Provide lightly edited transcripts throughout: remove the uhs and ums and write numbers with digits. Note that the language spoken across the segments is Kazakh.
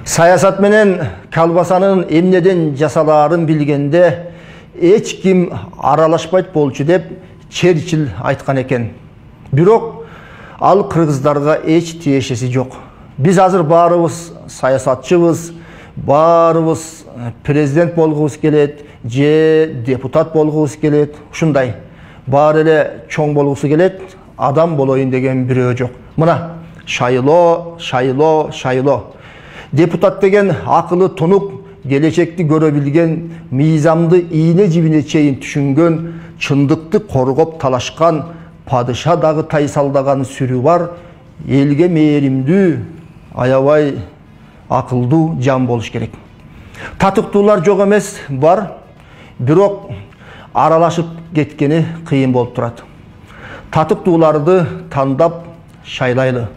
Sayasat menen kalbasanın emneden жасаларын bilgende hiç kim aralashpayt bolчу деп Черчилль айтқан екен. Бирок ал кыргыздарга эч тиешеси жок. Биз азыр баарыбыз саясатчыбыз, баарыбыз президент болгубуз келет, же депутат болгубуз келет. Ушундай баары эле чоң болгусу келет, адам болоюн деген бирөө жок. Мына шайлоо. Депутат деген акылы тунук, келечекти көрө билген, мыйзамды ийне жибине чейин түшүнгөн, чындыкты коргоп талашкан, падыша дагы тайсалдаган сүрү бар, элге мээримдүү, аябай акылдуу жан болуш керек. Татыктуулар жок эмес, бар, бирок аралашып кеткени кыйын болуп турат. Татыктууларды тандап шайлайлы.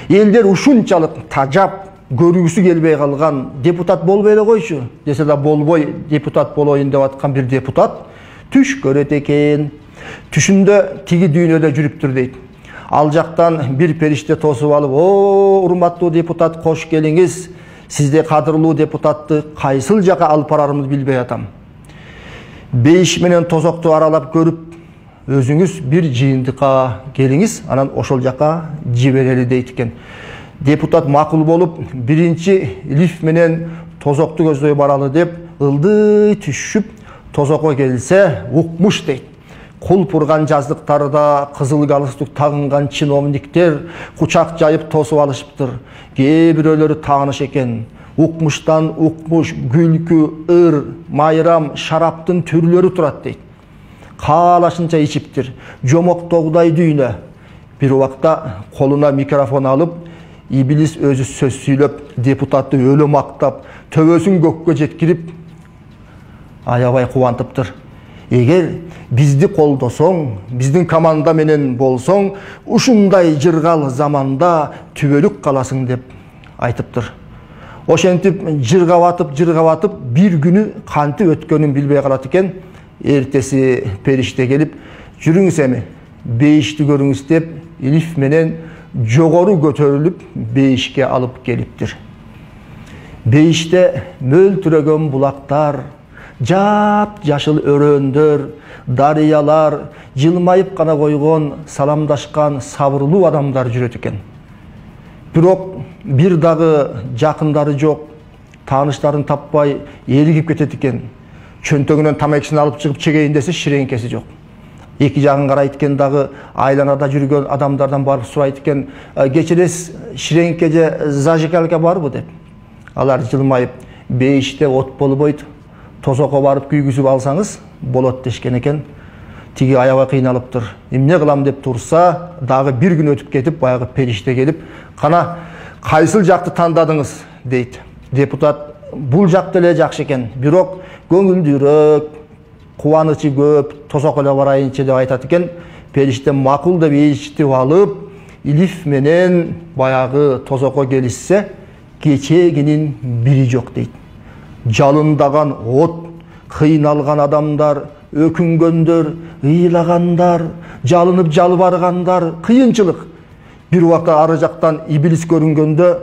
Элдер ушунчалык тажап көргүсү келбей калган депутат болбой эле койчу десе да болбой депутат болоюн деп аткан бир депутат түш көрөт экен. Түшүндө тиги дүйнөдө жүрүптүр дейт. Ал жактан бир периште тосуп алып, "О, урматтуу депутат, кош келиңиз. Сизде кадырлуу депутатты кайсыл жака алып барарымды билбей атам. Бейиш менен тозокту аралап көрүп, өзүңүз бир жыйындыкка келиңиз, анан ошол жака жиберели" дейт экен. Депутат макул болуп, биринчи лифт менен тозокту көздөй баралы деп, ылдый түшүп, тозокко келсе, укмуш дейт. Кул пурган жаздыктарда кызыл галстук тагынган чиновниктер кучак жайып тосуп алышыптыр. Кээ бирөөлөрү тааныш экен. Укмуштан укмуш, күлкү, ыр, майрам, шараптын түрлөрү турат дейт. Каалашынча ичиптир. Жомоктогудай дүйнө. Бир убакта колуна микрофон алып, Иблис өзү сөз сүйлөп, депутатты өлө мактап, төбөсүн көккө жеткирип, аябай кубантыптыр. Эгер бизди колдосоң, биздин команда менен болсоң, ушундай жыргал заманда түбөлүк каласың деп айтыптыр. Ошентип жыргаватып, бир күнү кантип өткөнүн билбей калат экен. Эртеси периште келип, "Жүрүңүз эми, бейишти көрүңүз" деп, лифт менен жогору көтөрүлүп, бейишке алып келиптир. Бейиште мөлтүрөгөн булактар, жап-жашыл өрөөндөр, дарыялар, жылмайып гана койгон, саламдашкан сабырлуу адамдар жүрөт экен. Бирок бир дагы жакындары жок, тааныштарын таппай эригип кетет экен. Чөнтөгүнөн тамакысын алып чыгып чегейин десе, ширеңкеси жок. Эки жагын карайт экен, дагы айланада жүргөн адамдардан барып сурайт экен, "Кечиресиз, ширеңке же зажигалка барбы?" деп. Алар жылмайып, "Бейиште от болбойт, тозокко барып күйгүзүп алсаңыз болот" дешкен экен. Тиги аябай кыйналыптыр. Эмне кылам деп турса, дагы бир күн өтүп кетип, баягы периште келип, "Кана, кайсыл жакты тандадыңыз?" дейт. Депутат бул жакты эле жакшы экен, бирок көңүлдүүрөөк, кубанычы көп, тозокко эле барайынчы деп айтат экен. Периште макул деп ээрчитип алып, лифт менен баягы тозокко келишсе, кечегинин бири жок дейт. Жалындаган от, кыйналган адамдар, өкүнгөндөр, ыйлагандар, жалынып жалбаргандар, кыйынчылык. Бир убакта ары жактан Иблис көрүнгөндө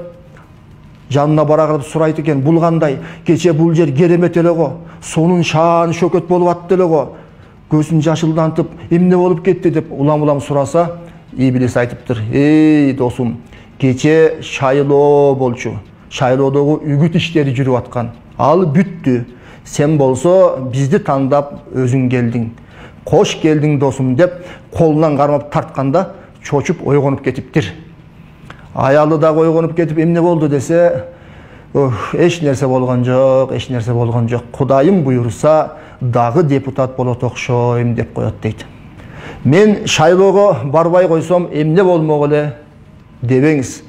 жанына бара калып сурайт экен, "Бул кандай? Кече бул жер керемет эле го. Сонун шаан шөкөт болуп атты эле го." Көзүн жашылдантып, "Эмне болуп кетти?" деп улам сураса, Иблис айтыптыр, "Эй досум, кече шайлоо болчу. Шайлоодогу үгүт иштери жүрүп аткан. Ал бүттү. Сен болсо бизди тандап өзүң келдиң. Кош келдиң досум" деп колунан кармап тартканда чочуп ойгонуп кетиптир. Аялы да ойгонуп кетип, "Эмне болду?" десе, "Эч нерсе болгон жок. Кудайым буйрса, дагы депутат болот окшойм" деп коет дейт. "Мен шайлоого барбай койсом эмне болмок эле дебеңиз.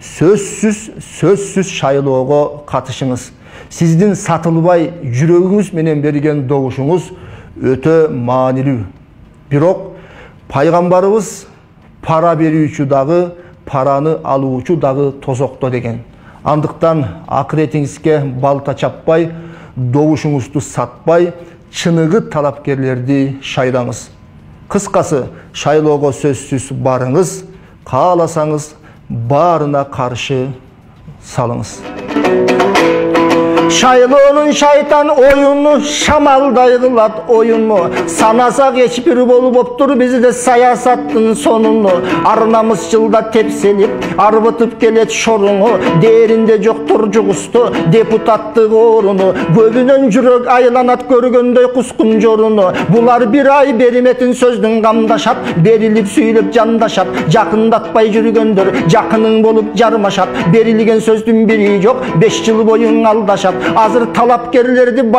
Сөзсүз шайлоого катышыңыз. Сиздин сатылбай жүрөгүңүз менен берген добушуңуз өтө маанилүү. Бирок пайгамбарыбыз пара берүүчү дагы, параны алуучу дагы тозокто" деген. Андыктан акыретиңизге балта чаппай, добушуңузду сатпай, чыныгы талапкерлерди шайлаңыз. Кыскасы, шайлоого сөзсүз барыңыз, кааласаңыз баарына каршы салыңыз. Şaylonun şeytan oyunu, şamalday kılat oyunu. Sanasak hiçbir bol boptur, bizi de sayasattın sonunu. Arnamışçılda tepselip, arvıtıp gelet şorunu. Değerinde joktur jugustu, deputattık orunu. Göbünün jürek aylanat görgöndöy kuskun jorunu. Bular bir ay berimetin sözdün gamdaşat, berilip süylep jandaşat. Jakındatpay jürgöndör, jakının bolup jarmaşat. Berilgen sözdün biri yok, 5 yıl boyun aldaşat. Hazır talapkerlerdi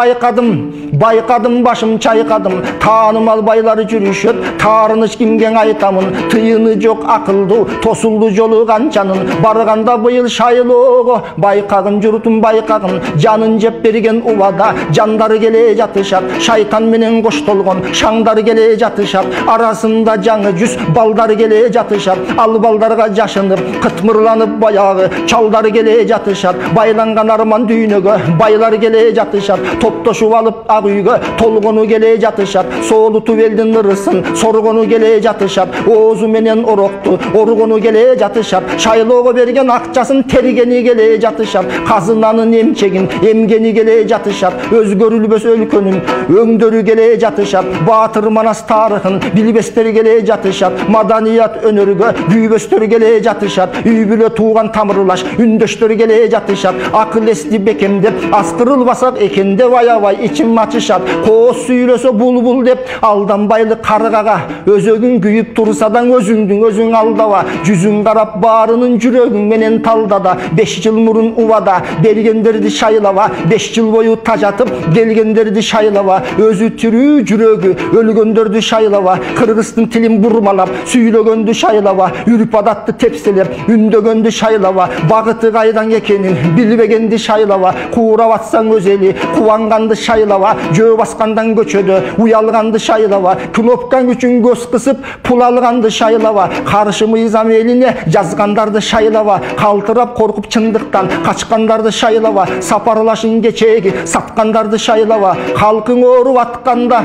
baykadım başım çaykadım. Tanımal bayları jürüşöt, tarınış kimgen aytamın. Tıyını jok akıldı, tosuldu jolu kançanın. Barganda bıyıl şayloğu, baykagın jurtun baykagın. Canın jep bergen uvada, jandarı gele jatışat. Şaytan menen koş tolgon, şangdarı gele jatışat. Arasında janı жүз, baldarı gele jatışat. Al baldarga jaşınıp, kıtmırlanıp bayağı, çaldarı gele jatışat. Baylangan arman düğünögö, baylar gele jatışat. Toptoşup alıp ak üygö, tolgonu gele jatışat. Soğulutup eldin ırısın, sorgonu gele jatışat. Oğuzu menen oroktu, orgonu gele jatışat. Şayloğu bergen akçasın, terigeni gele jatışat. Kazınanın emçegin, emgeni gele jatışat. Özgörülbös өлkөнүн öңdörü gele jatışat. Batır manas tarıhın, bilbesteri gele jatışat. Madaniyat önörgö, büyböstörü gele jatışat. Üybülö tuğan tamırlaş, ündöstörü gele jatışat. Akıl esti bekemdep, askırılbasak ekende vaya içim açışat. Koğuz süylösö bulbul dep, aldanbaylı kargaga. Özögün güyüp tursadan özüңdün özüң aldaba. Жүзүң karap barının jürögüň menen taldada. 5 yıl murun uvada, bergenderdi şaylaba. 5 yıl boyu tajatıp, gelgenderdi şaylaba. Özü türü jürögü, ölgöndördü şaylaba. Kırgızstın tilin burmalap, süylögöndü şaylaba. Ürüp adattı tepselep, ündögöndü şaylaba. Bagıtı kaydan ekenin, bilbegendi şaylaba. Kuğura batsan özeli, kuvangandı şaylaba. Jö baskandan göçödü, uyalgandı şaylaba. Knopkan üçün göz kısıp, pul algandı şaylaba. Karşı mıyzam eline, жазгандарdı şaylaba. Kaltırap korkup çındıktan, kaçkandardı şaylaba. Saparlaşın geçegi, satkandardı şaylaba. Halkın oru atkanda,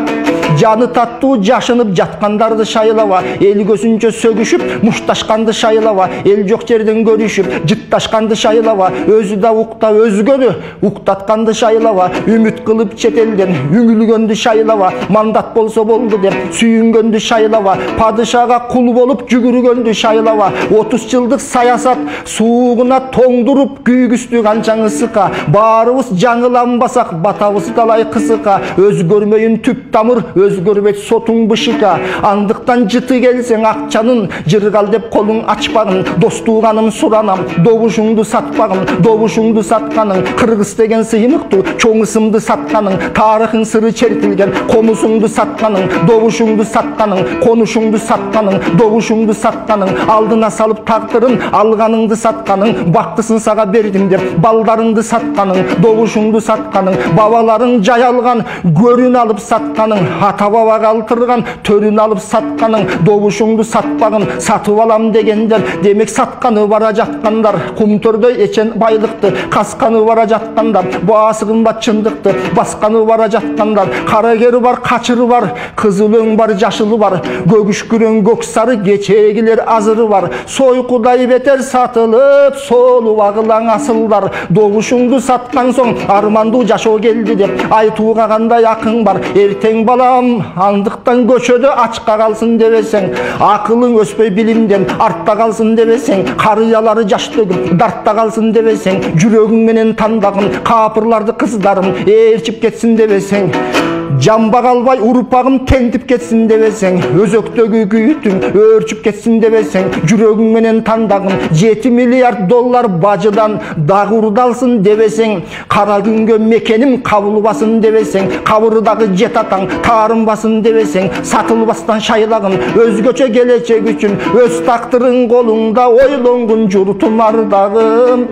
canı tattu jaşınıp jatkandardı şaylaba. El gözünce sögüşüp, muştaşkandı şaylaba. El jok жерden görüşüp, jıttaşkandı şaylaba. Özü da ukta özgörü, uktatkandı şaylaba. Ümit kılıp çetelden, üngülgöndü şaylaba. Mandat bolsa boldu dep, süyüngöndü şaylaba. Padişaga kul bolup jügürgöndü şaylaba. 30 yıldık sayasat, suğuna toңdurup, küygüstü kançağı sıka. Barыбыз жаңыламбасак, батабыз талай кысыка. Өзгөрмөйүн түп тамыр, өзгөрбөйт сотуң бышыка. Андыктан жыты келсең акчанын, жыргал деп колуң ачпагын. Достуганым суранам, добушуңду сатпагын, добушуңду сатканың. Кыргыз деген сыймыктуу, чоң ысымды сатканың. Тарыхың сыры чертилген, комусуңду сатканың. Добушуңду сатканың, конушуңду сатканың. Добушуңду сатканың, алдына салып тагдырын, алганыңды сатканың. Бактысын сага бердим деп, балдарыңды сатканың. Добушуңду сатканың, бабаларың жай алган, көрүн алып сатканың. Ата баба калтырган, төрүн алып сатканың. Добушуңду сатпагын, сатып алам дегендер, демек сатканы бара жаткандар. Кумтөрдөй эчен байлыкты, касканы бара жаткандар. Баасыгын ба чындыкты, басканы бара жаткандар. Карагери бар, качыры бар, кызыл өң бар, жашылы бар. Көгүшкүрөң көк сары, кечегилер азыры бар. Сойкудай бетер сатылып, солуп агылаң асылдар. Добушуңду саткан соң, армандуу жашоо келди деп, айтууга кандай акың бар. Эртең балам, андыктан көчөдө ачка калсын дебесең, акылың өспөй билимден артта калсын дебесең, карыялары жаш төгүп дартта калсын дебесең, жүрөгүң менен тандагын капырларды кыздарым ээрчип кетсин дебесең, жамба калбай урпагым тентип кетсин дебесең, өзөктөгү күйүтүң өөрчүп кетсин дебесең, жүрөгүң менен тандагын 7 миллиард доллар бажыдан дагы урдалсын дебесең, кара күнгө мекеним кабылбасын дебесең, кабырдагы жет атаң таарынбасын дебесең, сатылбастан шайлагын өзгөчө келечек үчүн өз тактырың колуңда ойлонгун журтум ардагым.